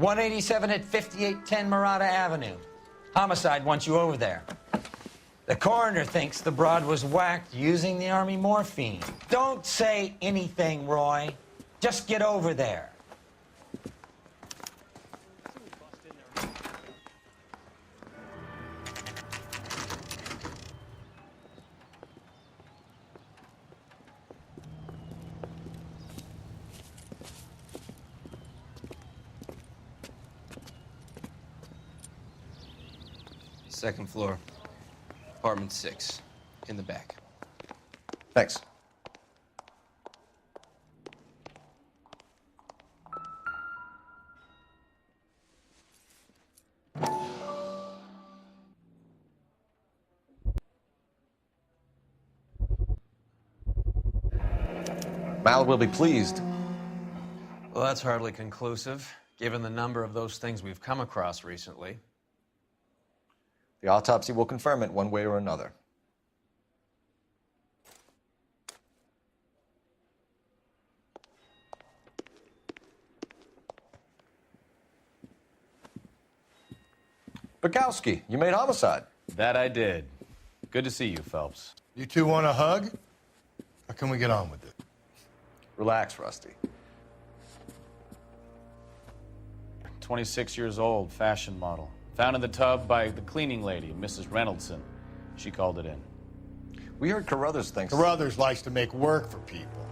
187 at 5810 Murata Avenue. Homicide wants you over there. The coroner thinks the broad was whacked using the Army morphine. Don't say anything, Roy. Just get over there. Second floor, apartment 6, in the back. Thanks. Mal will be pleased. Well, that's hardly conclusive, given the number of those things we've come across recently. The autopsy will confirm it one way or another. Bukowski, you made homicide. That I did. Good to see you, Phelps. You two want a hug? Or can we get on with it? Relax, Rusty. 26 years old, fashion model. Found in the tub by the cleaning lady, Mrs. Reynoldson. She called it in. We heard Carruthers thinks... Carruthers likes to make work for people.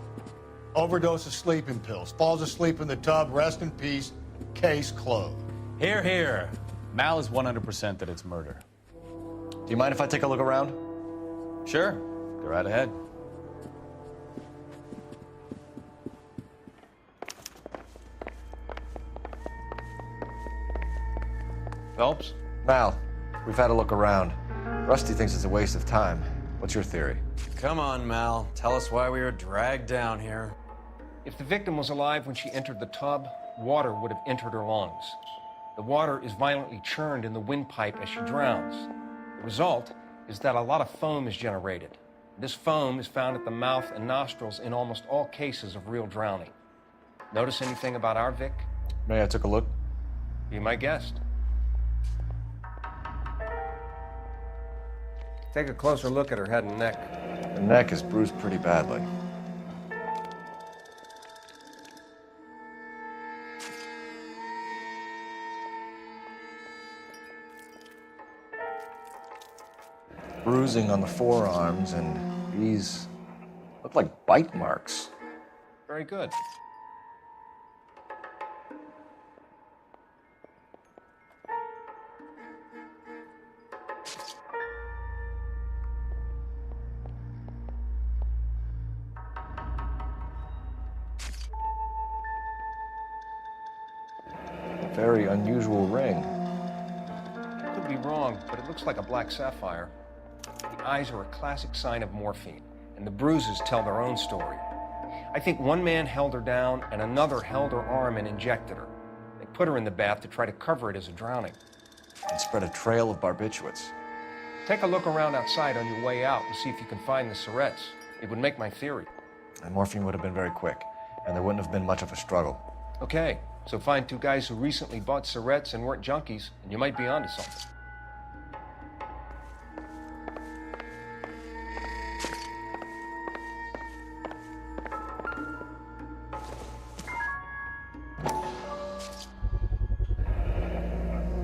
Overdose of sleeping pills, falls asleep in the tub, rest in peace, case closed. Here, here. Mal is 100% that it's murder. Do you mind if I take a look around? Sure. Go right ahead. Phelps? Mal, we've had a look around. Rusty thinks it's a waste of time. What's your theory? Come on, Mal. Tell us why we were dragged down here. If the victim was alive when she entered the tub, water would have entered her lungs. The water is violently churned in the windpipe as she drowns. The result is that a lot of foam is generated. This foam is found at the mouth and nostrils in almost all cases of real drowning. Notice anything about our Vic? May I took a look? Be my guest. Take a closer look at her head and neck. Her neck is bruised pretty badly. Bruising on the forearms, and these look like bite marks. Very good. A very unusual ring. Could be wrong, but it looks like a black sapphire. The eyes are a classic sign of morphine, and the bruises tell their own story. I think one man held her down and another held her arm and injected her. They put her in the bath to try to cover it as a drowning. And spread a trail of barbiturates. Take a look around outside on your way out and see if you can find the syrettes. It would make my theory. And morphine would have been very quick, and there wouldn't have been much of a struggle. Okay, so find two guys who recently bought syrettes and weren't junkies, and you might be onto something.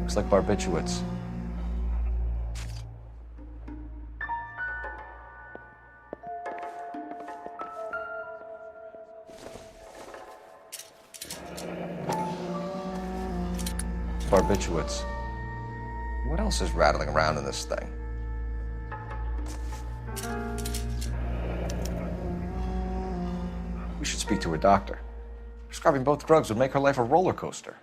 Looks like barbiturates. Barbiturates. What else is rattling around in this thing? We should speak to a doctor. Prescribing both drugs would make her life a roller coaster.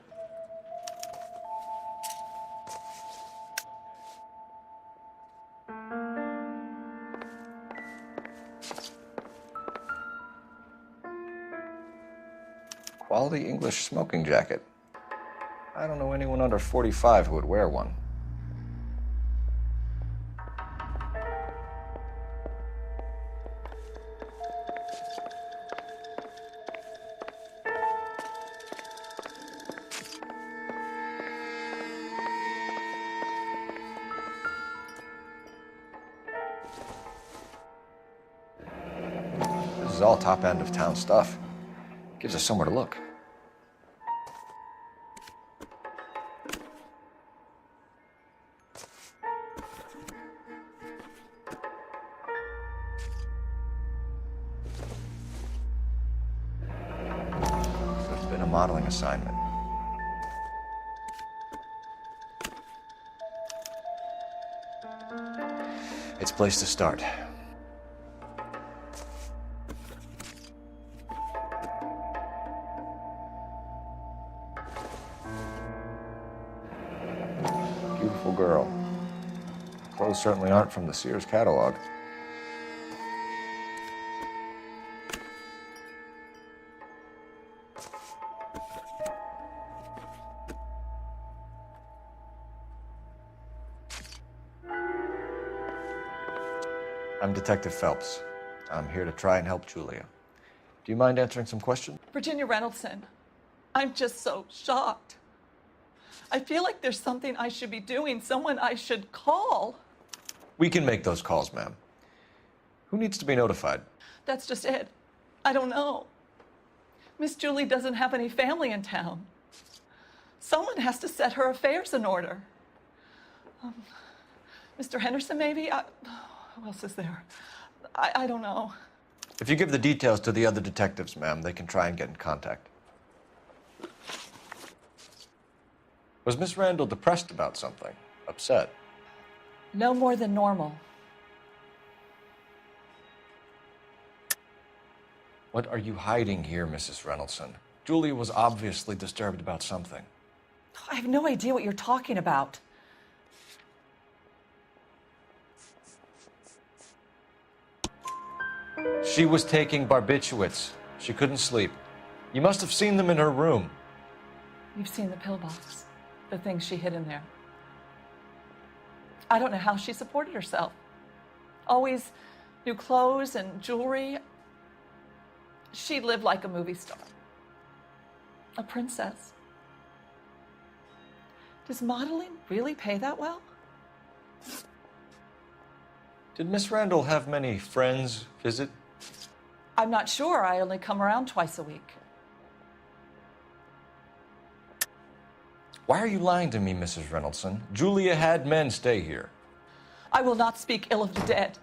Quality English smoking jacket. I don't know anyone under 45 who would wear one. all top end of town stuff. Gives us somewhere to look. Could have been a modeling assignment. It's a place to start. Beautiful girl. Clothes certainly aren't from the Sears catalog. I'm Detective Phelps. I'm here to try and help Julia. Do you mind answering some questions? Virginia Reynoldson, I'm just so shocked. I feel like there's something I should be doing, someone I should call. We can make those calls, ma'am. Who needs to be notified? That's just it. I don't know. Miss Julie doesn't have any family in town. Someone has to set her affairs in order. Mr. Henderson, maybe? Who else is there? I don't know. If you give the details to the other detectives, ma'am, they can try and get in contact. Was Miss Randall depressed about something? Upset? No more than normal. What are you hiding here, Mrs. Reynoldson? Julia was obviously disturbed about something. I have no idea what you're talking about. She was taking barbiturates. She couldn't sleep. You must have seen them in her room. You've seen the pillbox, the things she hid in there. I don't know how she supported herself. Always new clothes and jewelry. She lived like a movie star, a princess. Does modeling really pay that well? Did Miss Randall have many friends visit? I'm not sure. I only come around twice a week. Why are you lying to me, Mrs. Reynoldson? Julia had men stay here. I will not speak ill of the dead.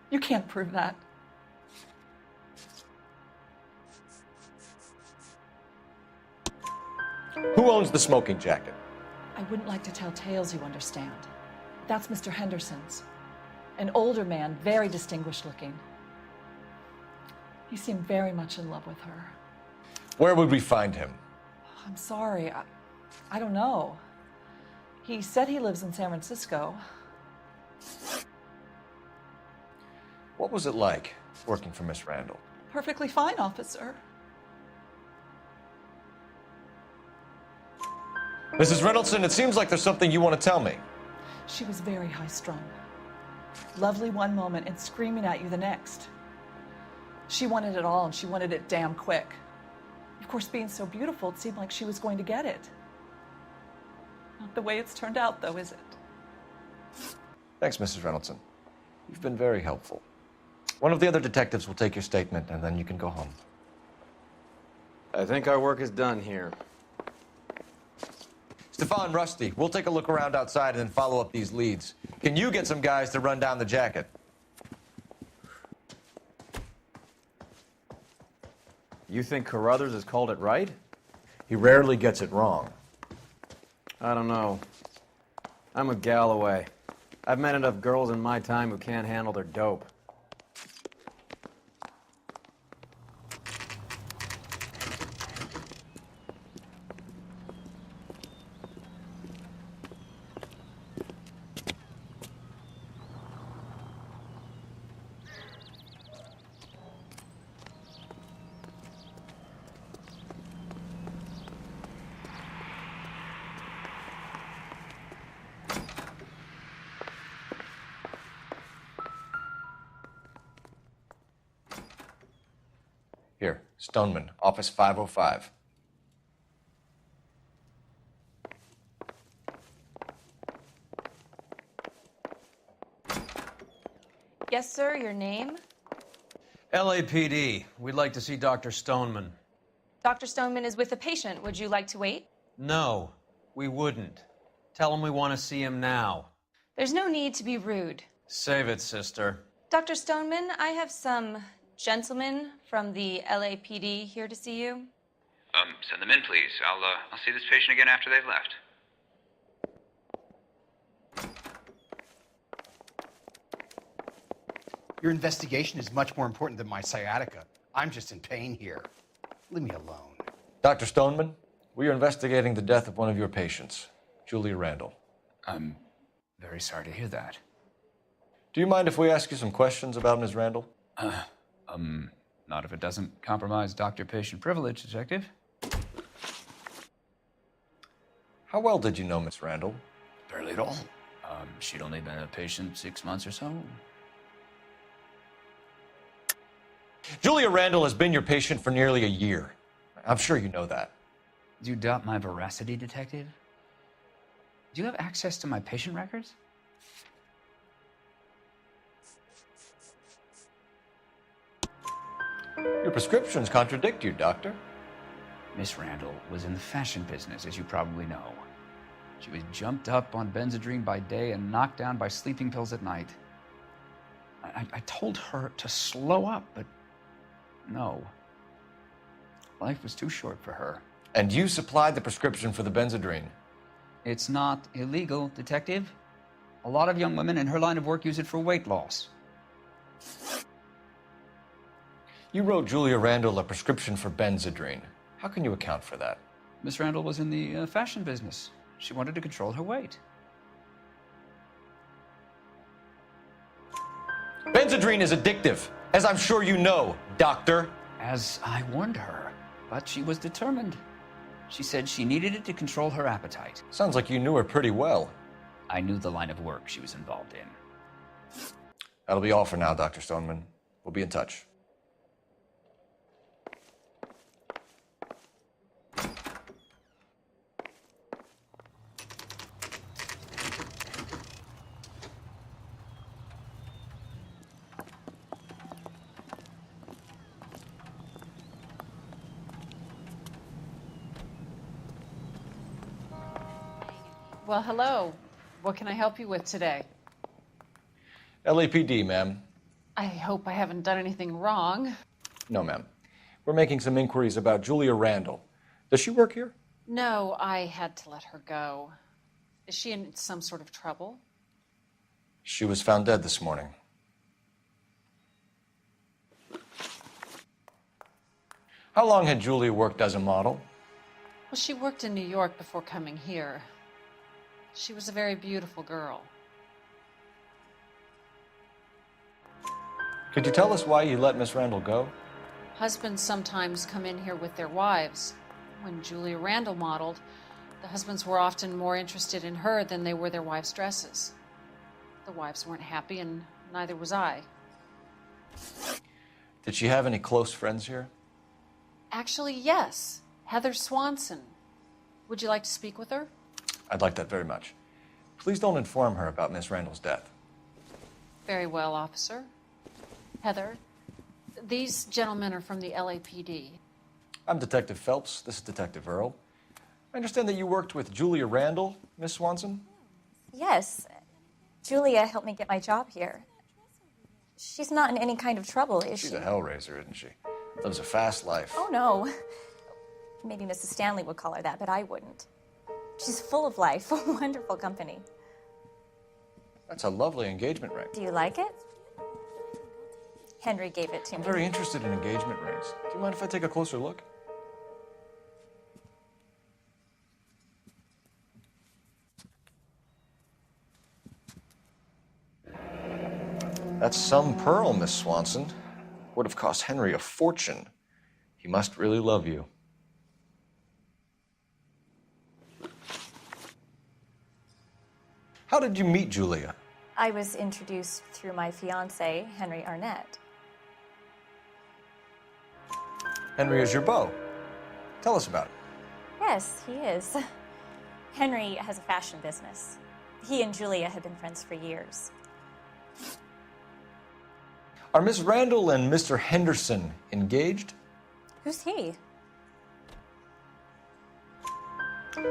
You can't prove that. Who owns the smoking jacket? I wouldn't like to tell tales, you understand. That's Mr. Henderson's. An older man, very distinguished looking. He seemed very much in love with her. Where would we find him? I'm sorry, I don't know. He said he lives in San Francisco. What was it like working for Miss Randall? Perfectly fine, officer. Mrs. Reynoldson, it seems like there's something you want to tell me. She was very high-strung. Lovely one moment and screaming at you the next. She wanted it all, and she wanted it damn quick. Of course, being so beautiful, it seemed like she was going to get it. Not the way it's turned out, though, is it? Thanks, Mrs. Reynoldson. You've been very helpful. One of the other detectives will take your statement, and then you can go home. I think our work is done here. Stefan, Rusty, we'll take a look around outside and then follow up these leads. Can you get some guys to run down the jacket? You think Carruthers has called it right? He rarely gets it wrong. I don't know. I'm a Galloway. I've met enough girls in my time who can't handle their dope. Here, Stoneman, office 505. Yes, sir. Your name? LAPD, we'd like to see Dr. Stoneman. Dr. Stoneman is with a patient. Would you like to wait? No, we wouldn't. Tell him we want to see him now. There's no need to be rude. Save it, sister. Dr. Stoneman, I have some gentlemen from the LAPD here to see you. Send them in, please. I'll see this patient again after they've left. Your investigation is much more important than my sciatica. I'm just in pain here. Leave me alone. Dr. Stoneman, we are investigating the death of one of your patients, Julia Randall. I'm very sorry to hear that. Do you mind if we ask you some questions about Ms. Randall? Not if it doesn't compromise doctor-patient privilege, Detective. How well did you know Ms. Randall? Barely at all. She'd only been a patient 6 months or so. Julia Randall has been your patient for nearly a year. I'm sure you know that. Do you doubt my veracity, Detective? Do you have access to my patient records? Your prescriptions contradict you, Doctor. Miss Randall was in the fashion business, as you probably know. She was jumped up on Benzedrine by day and knocked down by sleeping pills at night. I told her to slow up, but no. Life was too short for her. And you supplied the prescription for the Benzedrine. It's not illegal, Detective. A lot of young women in her line of work use it for weight loss. You wrote Julia Randall a prescription for Benzedrine. How can you account for that? Miss Randall was in the fashion business. She wanted to control her weight. Benzedrine is addictive, as I'm sure you know, Doctor. As I warned her, but she was determined. She said she needed it to control her appetite. Sounds like you knew her pretty well. I knew the line of work she was involved in. That'll be all for now, Dr. Stoneman. We'll be in touch. Well, hello. What can I help you with today? LAPD, ma'am. I hope I haven't done anything wrong. No, ma'am. We're making some inquiries about Julia Randall. Does she work here? No, I had to let her go. Is she in some sort of trouble? She was found dead this morning. How long had Julia worked as a model? Well, she worked in New York before coming here. She was a very beautiful girl. Could you tell us why you let Miss Randall go? Husbands sometimes come in here with their wives. When Julia Randall modeled, the husbands were often more interested in her than they were their wives' dresses. The wives weren't happy, and neither was I. Did she have any close friends here? Actually, yes. Heather Swanson. Would you like to speak with her? I'd like that very much. Please don't inform her about Miss Randall's death. Very well, officer. Heather, these gentlemen are from the LAPD. I'm Detective Phelps. This is Detective Earl. I understand that you worked with Julia Randall, Miss Swanson? Yes. Julia helped me get my job here. She's not in any kind of trouble, is she? She's a hellraiser, isn't she? Lives a fast life. Oh, no. Maybe Mrs. Stanley would call her that, but I wouldn't. She's full of life, a wonderful company. That's a lovely engagement ring. Do you like it? Henry gave it to me. I'm very interested in engagement rings. Do you mind if I take a closer look? That's some pearl, Miss Swanson. Would have cost Henry a fortune. He must really love you. How did you meet Julia? I was introduced through my fiancé, Henry Arnett. Henry is your beau. Tell us about it. Yes, he is. Henry has a fashion business. He and Julia have been friends for years. Are Miss Randall and Mr. Henderson engaged? Who's he?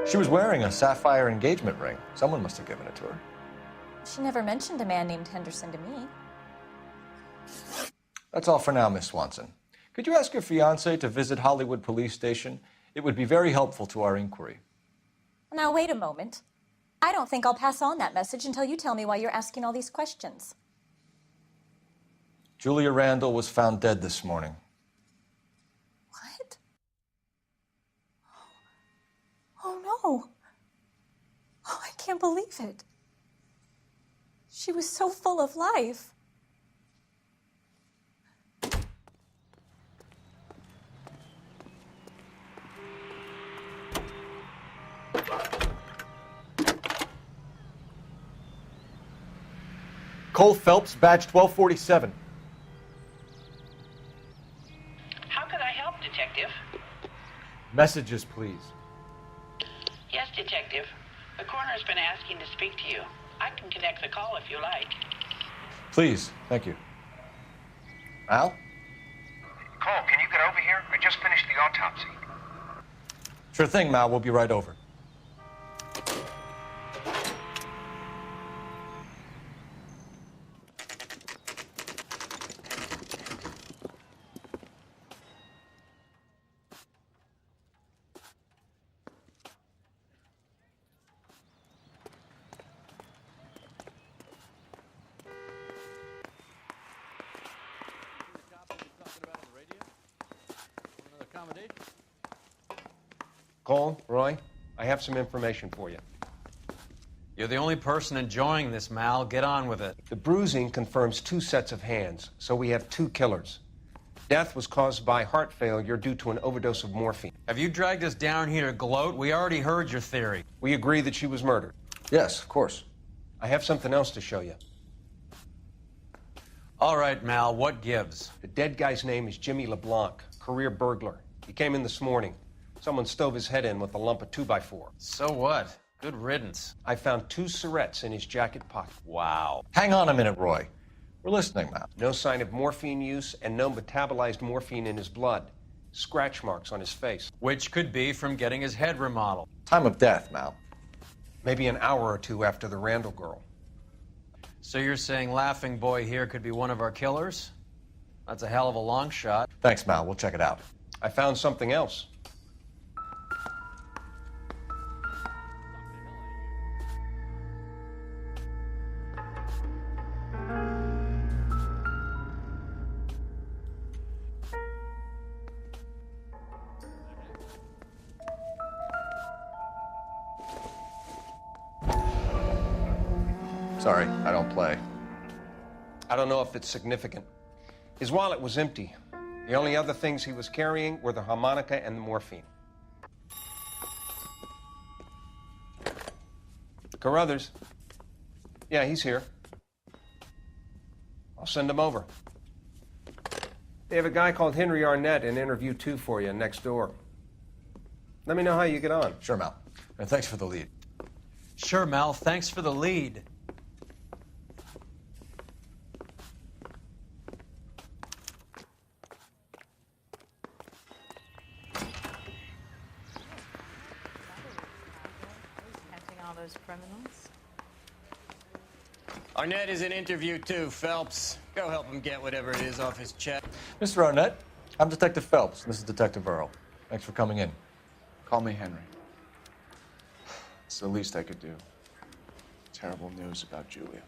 She was wearing a sapphire engagement ring. Someone must have given it to her. She never mentioned a man named Henderson to me. That's all for now, Miss Swanson. Could you ask your fiancé to visit Hollywood Police Station? It would be very helpful to our inquiry. Now, wait a moment. I don't think I'll pass on that message until you tell me why you're asking all these questions. Julia Randall was found dead this morning. What? Oh, no. Oh, I can't believe it. She was so full of life. Cole Phelps, badge 1247. How can I help, Detective? Messages, please. Yes, Detective. The coroner's been asking to speak to you. I can connect the call if you like. Please, thank you. Al? Cole, can you get over here? I just finished the autopsy. Sure thing, Mal. We'll be right over. Cole, Roy, I have some information for you. You're the only person enjoying this, Mal. Get on with it. The bruising confirms 2 sets of hands, so we have 2 killers. Death was caused by heart failure due to an overdose of morphine. Have you dragged us down here to gloat? We already heard your theory. We agree that she was murdered. Yes, of course. I have something else to show you. All right, Mal, what gives? The dead guy's name is Jimmy LeBlanc, career burglar. He came in this morning. Someone stove his head in with a lump of 2x4. So what? Good riddance. I found 2 syrettes in his jacket pocket. Wow. Hang on a minute, Roy. We're listening, Mal. No sign of morphine use and no metabolized morphine in his blood. Scratch marks on his face. Which could be from getting his head remodeled. Time of death, Mal. Maybe an hour or 2 after the Randall girl. So you're saying Laughing Boy here could be one of our killers? That's a hell of a long shot. Thanks, Mal. We'll check it out. I found something else. Sorry, I don't play. I don't know if it's significant. His wallet was empty. The only other things he was carrying were the harmonica and the morphine. Carruthers. Yeah, he's here. I'll send him over. They have a guy called Henry Arnett in interview 2 for you next door. Let me know how you get on. Sure, Mal. And thanks for the lead. Sure, Mal. Thanks for the lead. Criminals. Arnett is in interview 2, Phelps. Go help him get whatever it is off his chest. Mr. Arnett, I'm Detective Phelps. This is Detective Earl. Thanks for coming in. Call me Henry. It's the least I could do. Terrible news about Julia.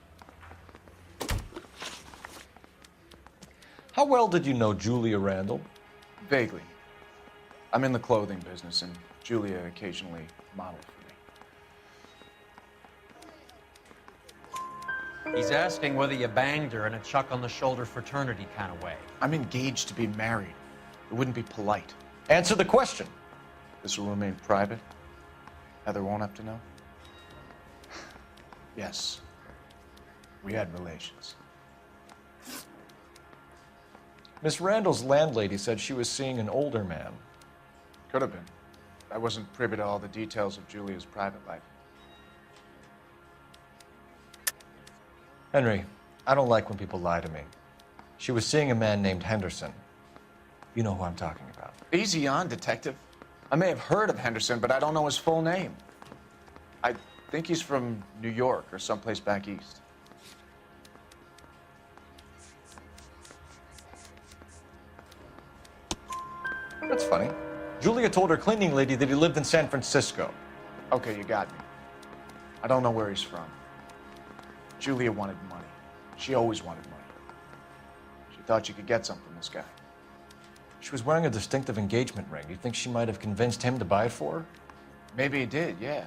How well did you know Julia Randall? Vaguely. I'm in the clothing business, and Julia occasionally modeled for me. He's asking whether you banged her in a chuck-on-the-shoulder fraternity kind of way. I'm engaged to be married. It wouldn't be polite. Answer the question. This will remain private? Heather won't have to know? Yes. We had relations. Miss Randall's landlady said she was seeing an older man. Could have been. I wasn't privy to all the details of Julia's private life. Henry, I don't like when people lie to me. She was seeing a man named Henderson. You know who I'm talking about. Easy on, Detective. I may have heard of Henderson, but I don't know his full name. I think he's from New York or someplace back east. That's funny. Julia told her cleaning lady that he lived in San Francisco. Okay, you got me. I don't know where he's from. Julia wanted money. She always wanted money. She thought she could get some from this guy. She was wearing a distinctive engagement ring. Do you think she might have convinced him to buy it for her? Maybe he did, yeah.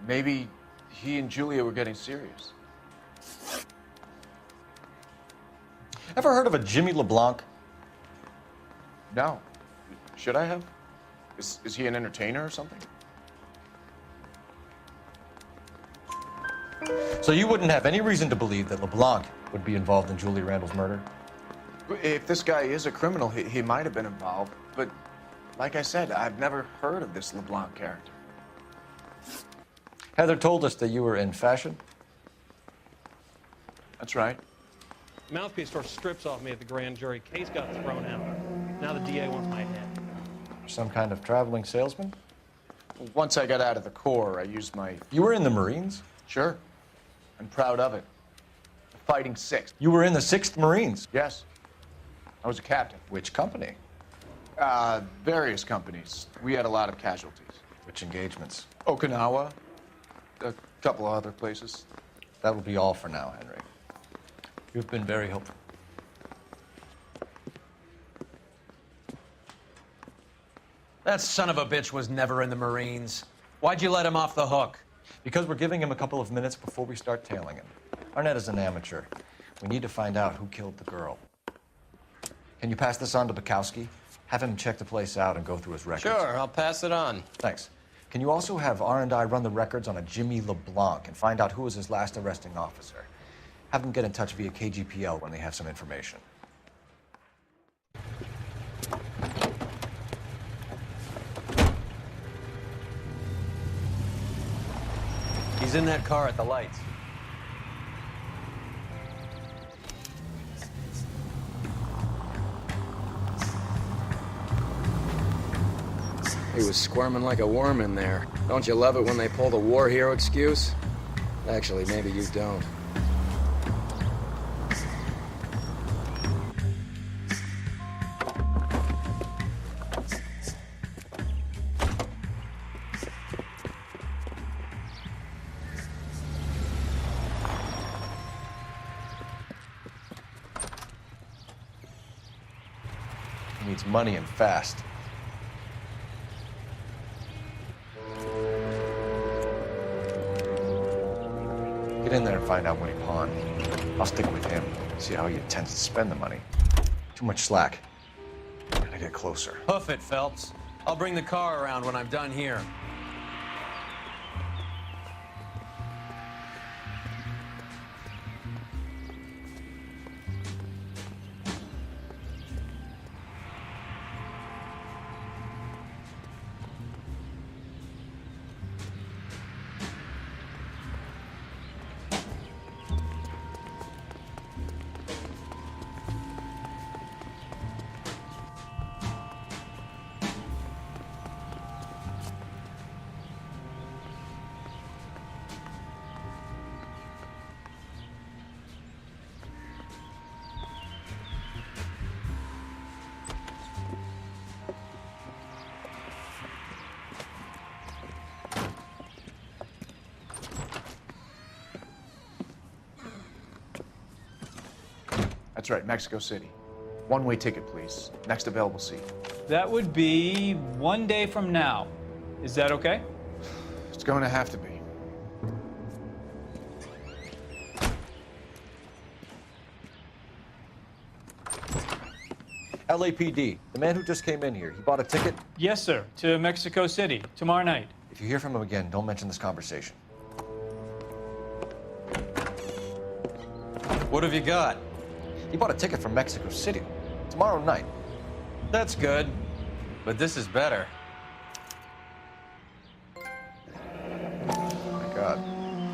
Maybe he and Julia were getting serious. Ever heard of a Jimmy LeBlanc? No. Should I have? Is he an entertainer or something? So you wouldn't have any reason to believe that LeBlanc would be involved in Julia Randall's murder? If this guy is a criminal, he might have been involved. But like I said, I've never heard of this LeBlanc character. Heather told us that you were in fashion. That's right. Mouthpiece tore strips off me at the grand jury. Case got thrown out. Now the DA wants my head. Some kind of traveling salesman? Once I got out of the Corps, I used my... You were in the Marines? Sure. I'm proud of it. The Fighting Sixth. You were in the 6th Marines? Yes. I was a captain. Which company? Various companies. We had a lot of casualties. Which engagements? Okinawa. A couple of other places. That will be all for now, Henry. You've been very helpful. That son of a bitch was never in the Marines. Why'd you let him off the hook? Because we're giving him a couple of minutes before we start tailing him. Arnett is an amateur. We need to find out who killed the girl. Can you pass this on to Bukowski? Have him check the place out and go through his records. Sure, I'll pass it on. Thanks. Can you also have R&I run the records on a Jimmy LeBlanc and find out who was his last arresting officer? Have them get in touch via KGPL when they have some information. He's in that car at the lights. He was squirming like a worm in there. Don't you love it when they pull the war hero excuse? Actually, maybe you don't. He needs money and fast. Get in there and find out what he pawned. I'll stick with him, see how he intends to spend the money. Too much slack. Gotta get closer. Hoof it, Phelps. I'll bring the car around when I'm done here. That's right, Mexico City. One-way ticket, please. Next available seat. That would be 1 day from now. Is that okay? It's going to have to be. LAPD, the man who just came in here, he bought a ticket? Yes, sir. To Mexico City, tomorrow night. If you hear from him again, don't mention this conversation. What have you got? He bought a ticket from Mexico City. Tomorrow night. That's good. But this is better. Oh my God.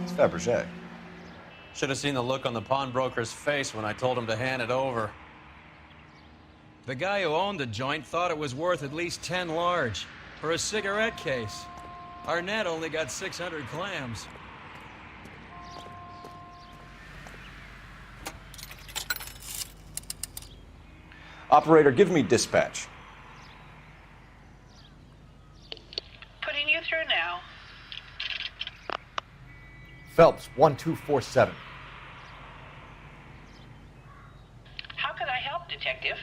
It's Fabergé. Should have seen the look on the pawnbroker's face when I told him to hand it over. The guy who owned the joint thought it was worth at least 10 large for a cigarette case. Arnett only got 600 clams. Operator, give me dispatch. Putting you through now. Phelps, 1247. How could I help, Detective?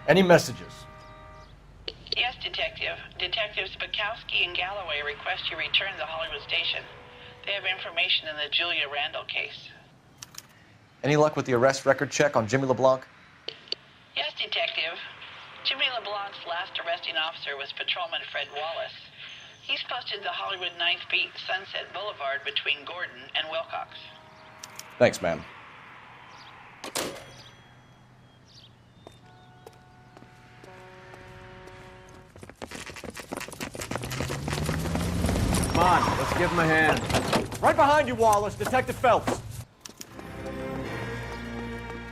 Any messages? Yes, Detective. Detectives Bukowski and Galloway request you return to Hollywood Station. They have information in the Julia Randall case. Any luck with the arrest record check on Jimmy LeBlanc? Yes, Detective. Jimmy LeBlanc's last arresting officer was Patrolman Fred Wallace. He's posted the Hollywood 9th Beat Sunset Boulevard between Gordon and Wilcox. Thanks, ma'am. Come on, let's give him a hand. Right behind you, Wallace. Detective Phelps.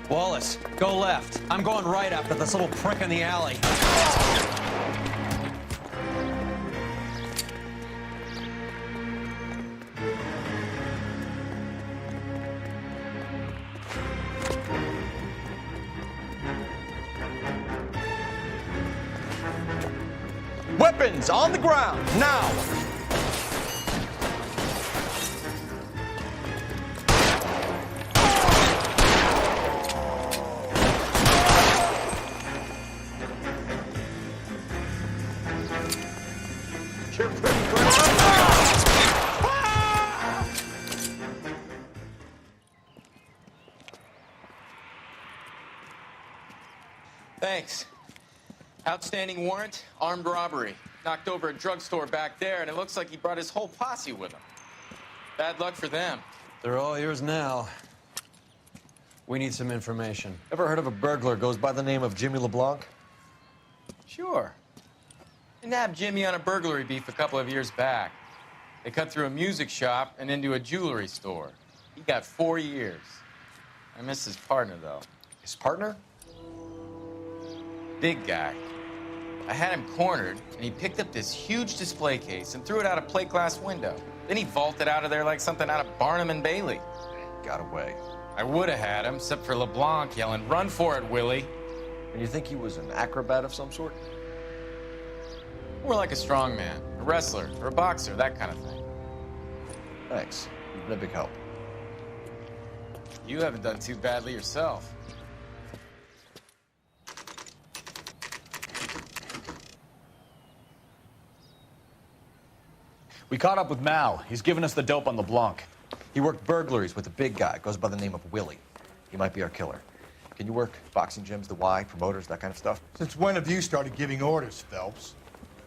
Wallace, go left. I'm going right after this little prick in the alley. Weapons on the ground, now! You're pretty good. Thanks. Outstanding warrant, armed robbery. Knocked over a drugstore back there, and it looks like he brought his whole posse with him. Bad luck for them. They're all yours now. We need some information. Ever heard of a burglar goes by the name of Jimmy LeBlanc? Sure. I nabbed Jimmy on a burglary beef a couple of years back. They cut through a music shop and into a jewelry store. He got 4 years. I miss his partner, though. His partner? Big guy. I had him cornered, and he picked up this huge display case and threw it out a plate glass window. Then he vaulted out of there like something out of Barnum and Bailey. Got away. I would have had him, except for LeBlanc yelling, "Run for it, Willie!" And you think he was an acrobat of some sort? More like a strongman, a wrestler, or a boxer, that kind of thing. Thanks. You've been a big help. You haven't done too badly yourself. We caught up with Mao. He's given us the dope on LeBlanc. He worked burglaries with a big guy. Goes by the name of Willie. He might be our killer. Can you work boxing gyms, the Y, promoters, that kind of stuff? Since when have you started giving orders, Phelps?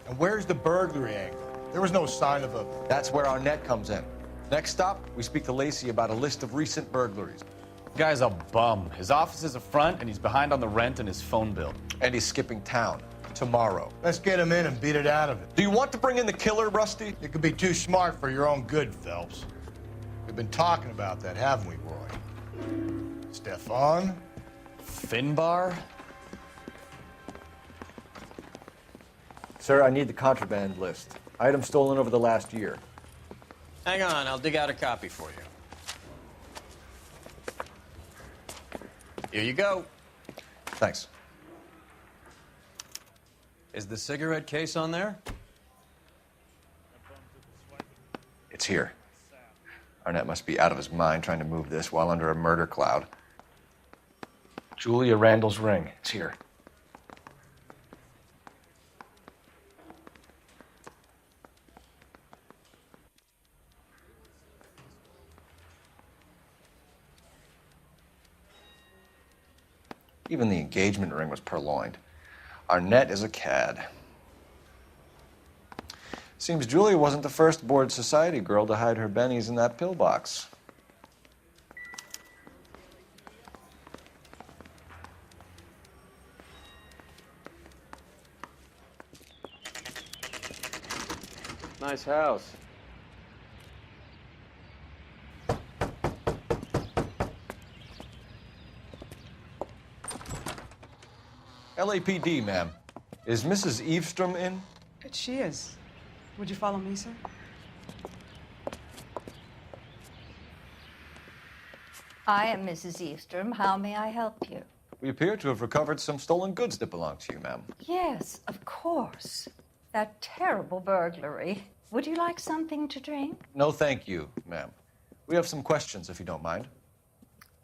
And where's the burglary angle? There was no sign of a... That's where Arnett comes in. Next stop, we speak to Lacey about a list of recent burglaries. Guy's a bum. His office is a front, and he's behind on the rent and his phone bill. And he's skipping town tomorrow. Let's get him in and beat it out of it. Do you want to bring in the killer, Rusty? You could be too smart for your own good, Phelps. We've been talking about that, haven't we, Roy? Stefan? Finbar? Sir, I need the contraband list. Items stolen over the last year. Hang on, I'll dig out a copy for you. Here you go. Thanks. Is the cigarette case on there? It's here. Arnett must be out of his mind trying to move this while under a murder cloud. Julia Randall's ring. It's here. Even the engagement ring was purloined. Arnett is a cad. Seems Julia wasn't the first bored society girl to hide her bennies in that pillbox. Nice house. LAPD, ma'am. Is Mrs. Eavestrom in? She is. Would you follow me, sir? I am Mrs. Eastrom. How may I help you? We appear to have recovered some stolen goods that belong to you, ma'am. Yes, of course. That terrible burglary. Would you like something to drink? No, thank you, ma'am. We have some questions, if you don't mind.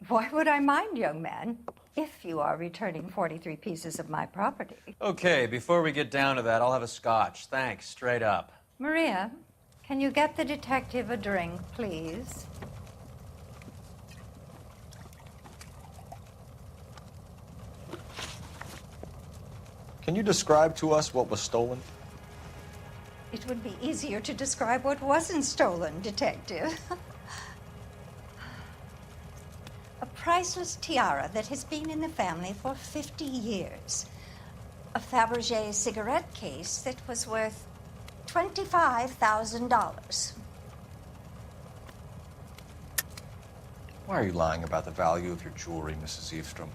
Why would I mind, young man, if you are returning 43 pieces of my property? Okay, before we get down to that, I'll have a scotch. Thanks, straight up. Maria, can you get the detective a drink, please? Can you describe to us what was stolen? It would be easier to describe what wasn't stolen, Detective. A priceless tiara that has been in the family for 50 years. A Fabergé cigarette case that was worth $25,000. Why are you lying about the value of your jewelry, Mrs. Eavestrom?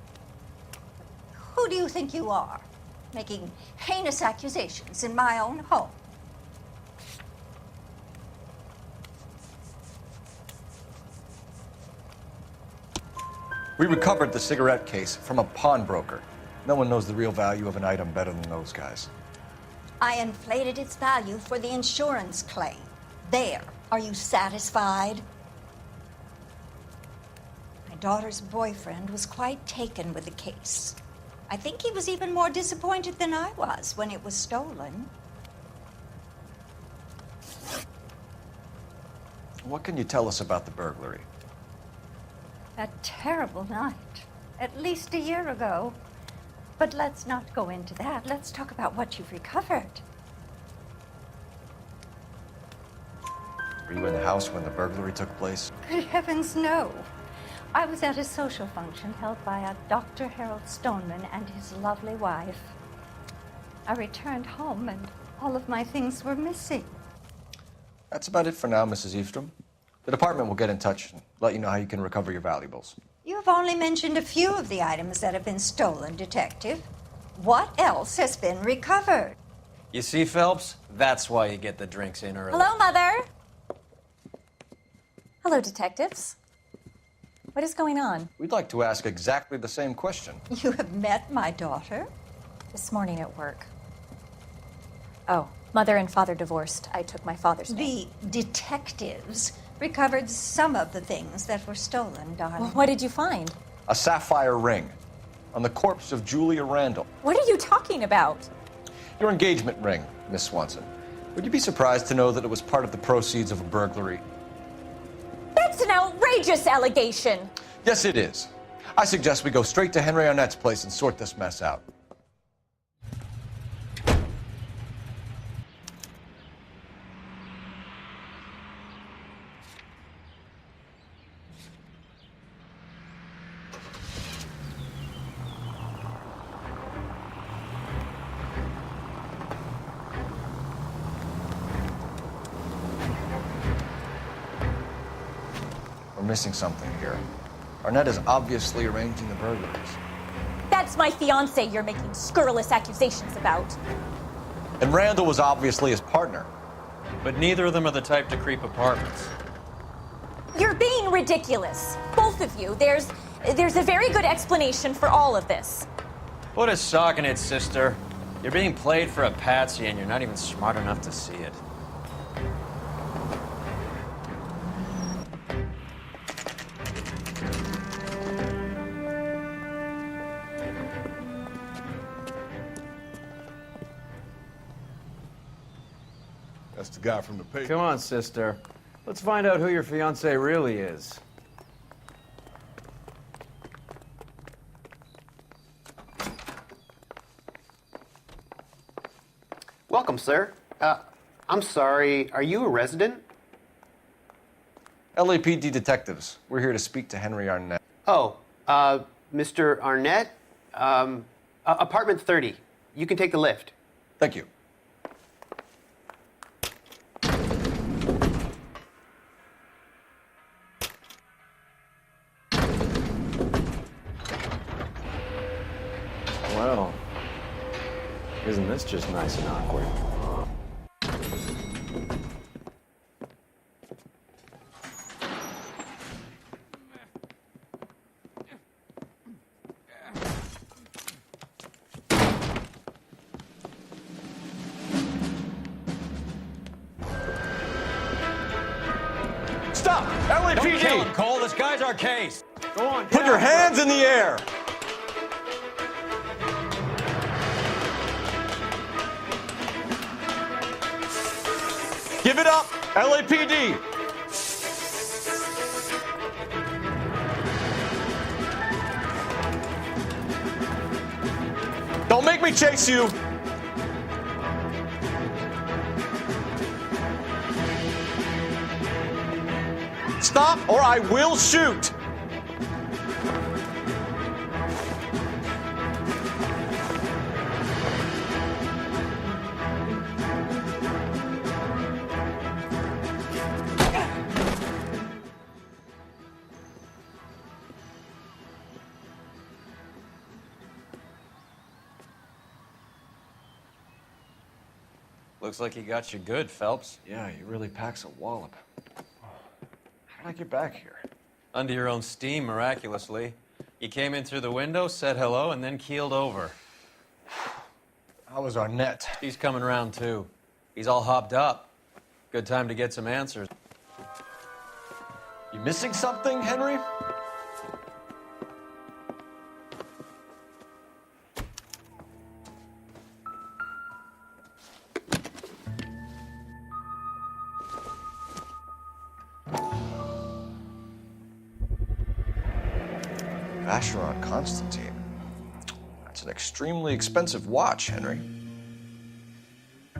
Who do you think you are, making heinous accusations in my own home? We recovered the cigarette case from a pawnbroker. No one knows the real value of an item better than those guys. I inflated its value for the insurance claim. There. Are you satisfied? My daughter's boyfriend was quite taken with the case. I think he was even more disappointed than I was when it was stolen. What can you tell us about the burglary? That terrible night, at least a year ago. But let's not go into that. Let's talk about what you've recovered. Were you in the house when the burglary took place? Good heavens, no. I was at a social function held by a Dr. Harold Stoneman and his lovely wife. I returned home and all of my things were missing. That's about it for now, Mrs. Eavestrom. The department will get in touch and let you know how you can recover your valuables. You have only mentioned a few of the items that have been stolen, Detective. What else has been recovered? You see, Phelps? That's why you get the drinks in early. Hello, Mother. Hello, detectives. What is going on? We'd like to ask exactly the same question. You have met my daughter? This morning at work. Oh, Mother and Father divorced. I took my father's name. The detectives recovered some of the things that were stolen, darling. Well, what did you find? A sapphire ring on the corpse of Julia Randall. What are you talking about? Your engagement ring, Miss Swanson. Would you be surprised to know that it was part of the proceeds of a burglary? That's an outrageous allegation. Yes, it is. I suggest we go straight to Henry Arnett's place and sort this mess out. We're missing something here. Arnett is obviously arranging the burglaries. That's my fiance you're making scurrilous accusations about. And Randall was obviously his partner. But neither of them are the type to creep apartments. You're being ridiculous. Both of you. There's a very good explanation for all of this. Put a sock in it, sister. You're being played for a patsy and you're not even smart enough to see it. That's the guy from the paper. Come on, sister. Let's find out who your fiance really is. Welcome, sir. I'm sorry, are you a resident? LAPD detectives. We're here to speak to Henry Arnett. Oh, Mr. Arnett? Apartment 30. You can take the lift. Thank you. Well, Isn't this just nice and awkward? Stop! Don't kill LAPD! him, Cole. This guy's our case. Go on, put your hands in the air! Give it up, LAPD! Don't make me chase you! Stop or I will shoot! Looks like he got you good, Phelps. Yeah, he really packs a wallop. How did I get back here? Under your own steam, miraculously. You came in through the window, said hello, and then keeled over. How was Arnett? He's coming around, too. He's all hopped up. Good time to get some answers. You missing something, Henry? Vacheron Constantine. That's an extremely expensive watch, Henry.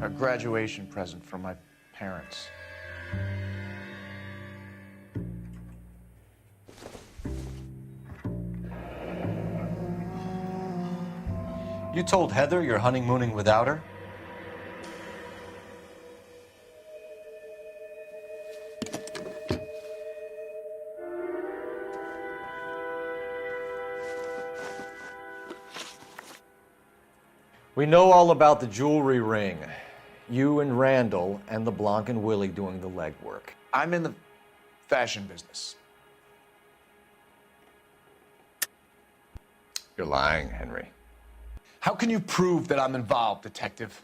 A graduation present from my parents. You told Heather you're honeymooning without her? We know all about the jewelry ring. You and Randall and LeBlanc and Willie doing the legwork. I'm in the fashion business. You're lying, Henry. How can you prove that I'm involved, detective?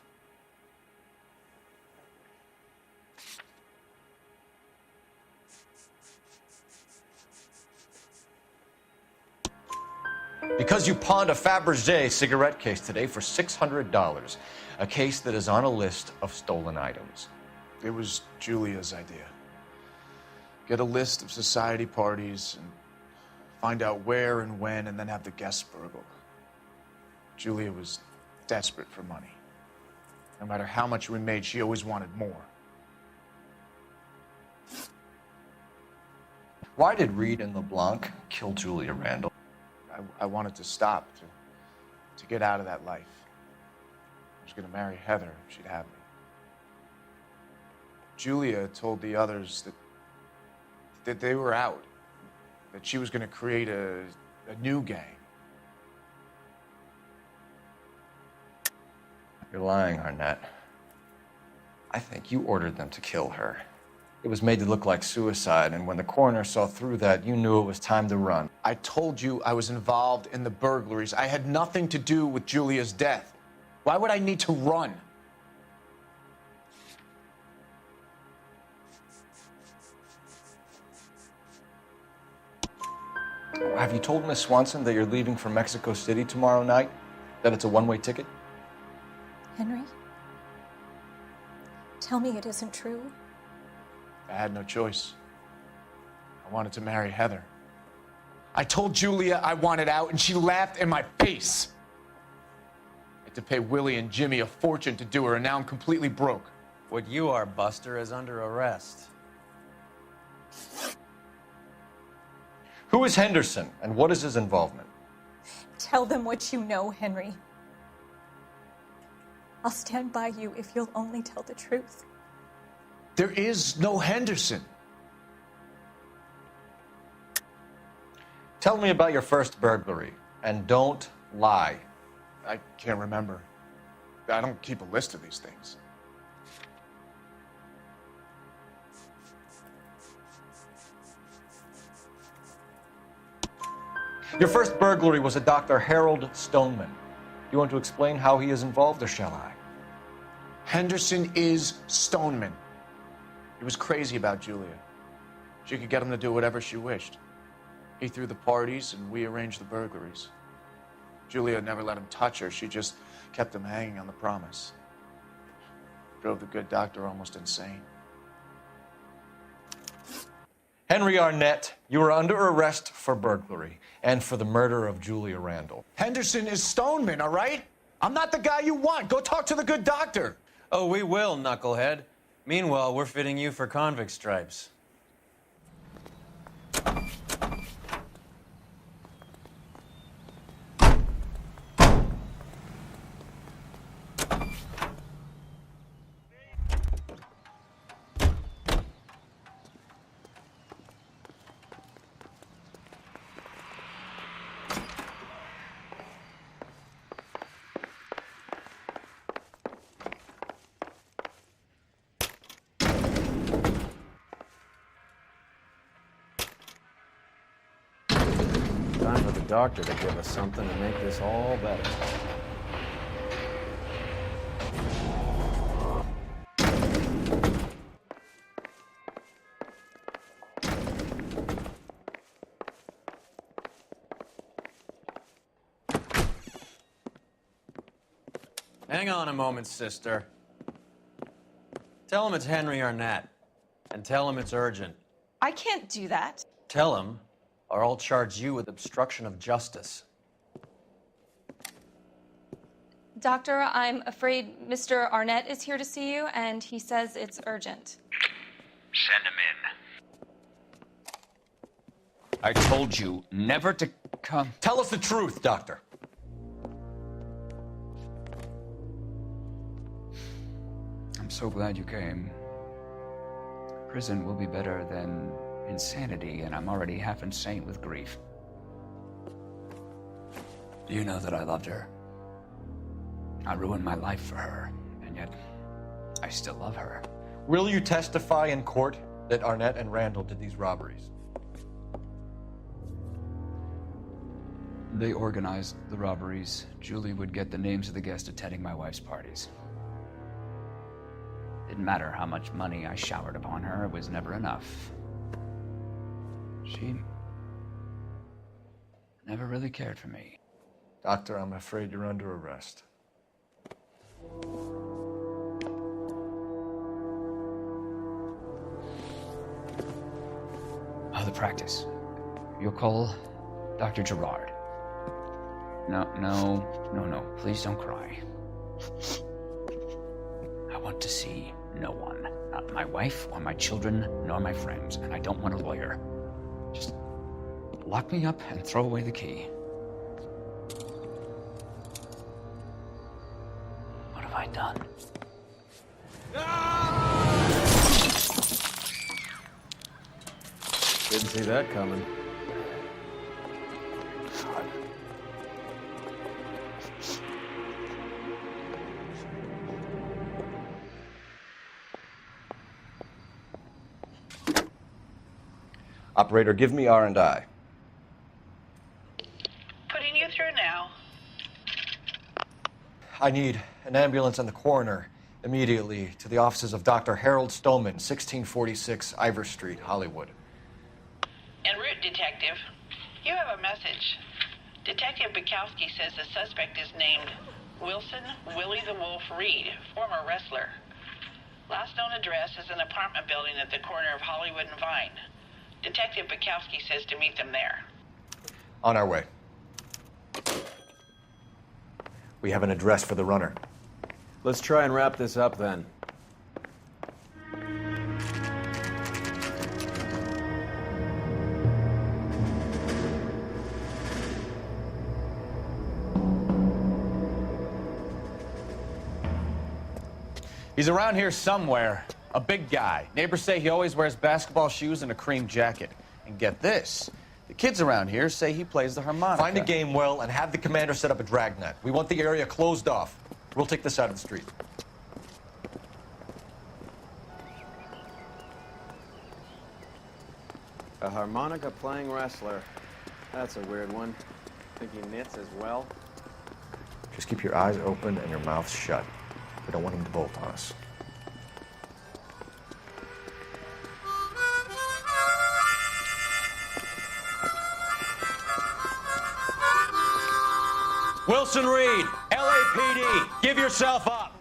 Because you pawned a Fabergé cigarette case today for $600. A case that is on a list of stolen items. It was Julia's idea. Get a list of society parties and find out where and when and then have the guests burgled. Julia was desperate for money. No matter how much we made, she always wanted more. Why did Reed and LeBlanc kill Julia Randall? I wanted to stop, to get out of that life. I was going to marry Heather if she'd have me. Julia told the others that they were out, that she was going to create a new gang. You're lying, Arnett. I think you ordered them to kill her. It was made to look like suicide, and when the coroner saw through that, you knew it was time to run. I told you I was involved in the burglaries. I had nothing to do with Julia's death. Why would I need to run? Have you told Miss Swanson that you're leaving for Mexico City tomorrow night? That it's a one-way ticket? Henry? Tell me it isn't true. I had no choice. I wanted to marry Heather. I told Julia I wanted out, and she laughed in my face. I had to pay Willie and Jimmy a fortune to do her, and now I'm completely broke. What you are, Buster, is under arrest. Who is Henderson, and what is his involvement? Tell them what you know, Henry. I'll stand by you if you'll only tell the truth. There is no Henderson. Tell me about your first burglary, and don't lie. I can't remember. I don't keep a list of these things. Your first burglary was at Dr. Harold Stoneman. You want to explain how he is involved, or shall I? Henderson is Stoneman. He was crazy about Julia. She could get him to do whatever she wished. He threw the parties, and we arranged the burglaries. Julia never let him touch her. She just kept him hanging on the promise. Drove the good doctor almost insane. Henry Arnett, you are under arrest for burglary and for the murder of Julia Randall. Henderson is Stoneman, all right? I'm not the guy you want. Go talk to the good doctor. Oh, we will, knucklehead. Meanwhile, we're fitting you for convict stripes. Time for the doctor to give us something to make this all better. Hang on a moment, sister. Tell him it's Henry Arnett, and tell him it's urgent. I can't do that. Tell him, or I'll charge you with obstruction of justice. Doctor, I'm afraid Mr. Arnett is here to see you, and he says it's urgent. Send him in. I told you never to come. Tell us the truth, Doctor. I'm so glad you came. Prison will be better than insanity, and I'm already half insane with grief. You know that I loved her. I ruined my life for her, and yet I still love her. Will you testify in court that Arnett and Randall did these robberies? They organized the robberies. Julie would get the names of the guests attending my wife's parties. Didn't matter how much money I showered upon her, it was never enough. She never really cared for me. Doctor, I'm afraid you're under arrest. Oh, the practice. You'll call Dr. Gerard. No. Please don't cry. I want to see no one. Not my wife or my children, nor my friends. And I don't want a lawyer. Just lock me up and throw away the key. What have I done? Didn't see that coming. Operator, give me R&I. Putting you through now. I need an ambulance and the coroner immediately to the offices of Dr. Harold Stoneman, 1646 Ivor Street, Hollywood. En route, Detective. You have a message. Detective Bukowski says the suspect is named Wilson Willie the Wolf Reed, former wrestler. Last known address is an apartment building at the corner of Hollywood and Vine. Detective Bukowski says to meet them there. On our way. We have an address for the runner. Let's try and wrap this up then. He's around here somewhere. A big guy. Neighbors say he always wears basketball shoes and a cream jacket. And get this, the kids around here say he plays the harmonica. Find a game well and have the commander set up a dragnet. We want the area closed off. We'll take this side of the street. A harmonica-playing wrestler. That's a weird one. Think he knits as well? Just keep your eyes open and your mouth shut. We don't want him to bolt on us. Wilson Reed, LAPD, give yourself up.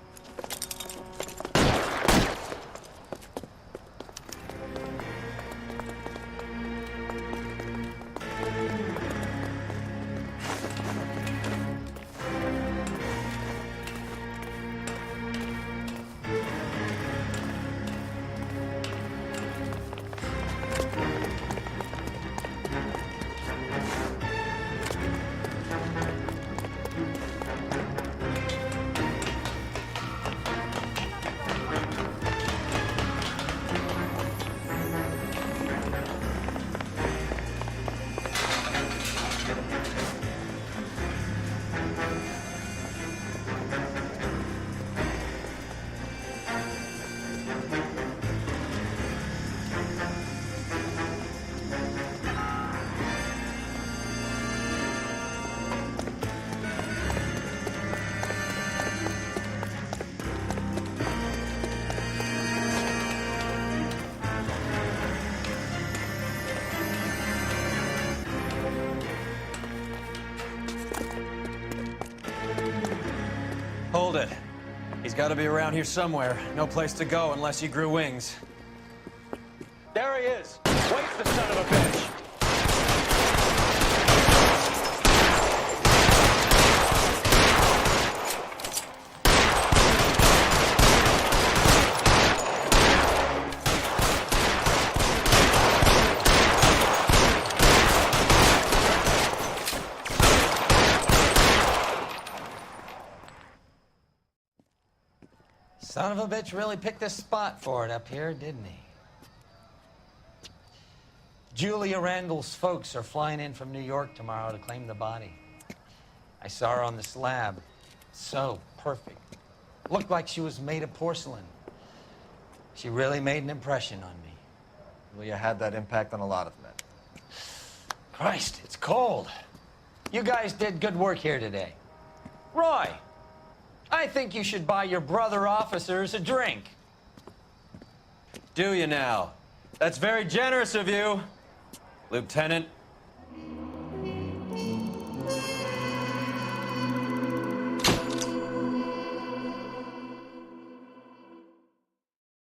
Hold it. He's got to be around here somewhere. No place to go unless he grew wings. There he is. Waits the son of a bitch. Son of a bitch really picked a spot for it up here, didn't he? Julia Randall's folks are flying in from New York tomorrow to claim the body. I saw her on the slab. So perfect. Looked like she was made of porcelain. She really made an impression on me. Julia had that impact on a lot of men. Christ, it's cold. You guys did good work here today. Roy, I think you should buy your brother officers a drink. Do you now? That's very generous of you, Lieutenant.